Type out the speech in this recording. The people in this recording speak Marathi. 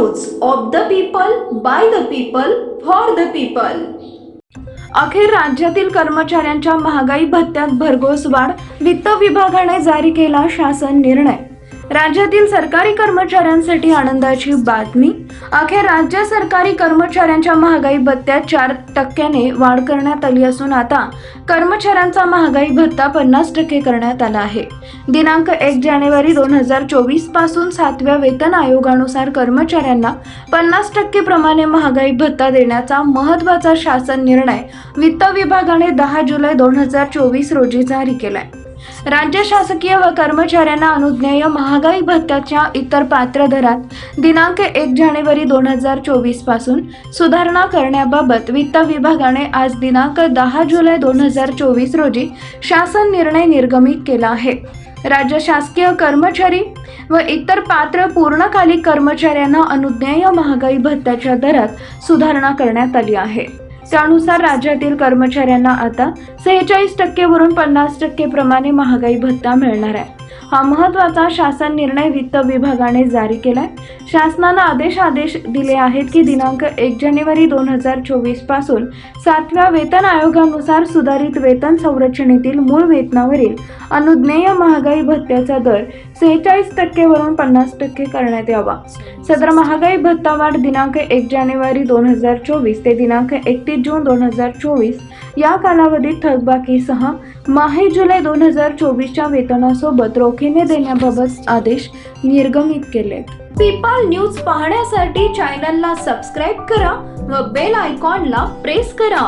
News of the people, by the people, for the people. अखेर राज्यातील कर्मचाऱ्यांच्या महागाई भत्त्यात भरघोस वाढ, वित्त विभागाने जारी केला शासन निर्णय। राज्यातील सरकारी कर्मचाऱ्यांसाठी आनंदाची बातमी। अखेर राज्य सरकारी कर्मचाऱ्यांच्या महागाई भत्त्यात 4% वाढ करण्यात आली असून आता कर्मचाऱ्यांचा महागाई भत्ता 50% करण्यात आला आहे। दिनांक 1 जानेवारी 2024 पासून 7व्या वेतन आयोगानुसार कर्मचाऱ्यांना 50% प्रमाणे महागाई भत्ता देण्याचा महत्त्वाचा शासन निर्णय वित्त विभागाने 10 जुलै 2024 रोजी जारी केलाय। राज्य शासकीय व कर्मचाऱ्यांना अनुज्ञेय महागाई भत्त्याच्या इतर पात्र दरात दिनांक 1 जानेवारी 2024 पासून सुधारणा करण्याबाबत वित्त विभागाने आज दिनांक 10 जुलै 2024 रोजी शासन निर्णय निर्गमित केला आहे। राज्य शासकीय कर्मचारी व इतर पात्र पूर्णकालिक कर्मचाऱ्यांना अनुज्ञेय महागाई भत्त्याच्या दरात सुधारणा करण्यात आली आहे। त्यानुसार राज्यातील कर्मचाऱ्यांना आता 46% वरून 50% प्रमाणे महागाई भत्ता मिळणार आहे। हा महत्त्वाचा शासन निर्णय वित्त विभागाने जारी केलाय। शासनाने आदेश दिले आहेत की दिनांक 1 जानेवारी 2024 पासून 7व्या वेतन आयोगानुसार सुधारित वेतन संरचनेतील मूळ वेतनावरील अनुज्ञेय महागाई भत्त्याचा दर 46% वरून 50% करण्यात यावा। सदर महागाई भत्ता वाढ दिनांक 1 जानेवारी 2024 ते दिनांक 31 जून 2024 या कालावधीत थकबाकीसह माहे जुलै 2024च्या वेतनासोबत रोखीने देण्याबाबत आदेश निर्गमित केले। पीपल न्यूज पाहण्यासाठी चॅनलला सबस्क्राईब करा व बेल आयकॉनला प्रेस करा।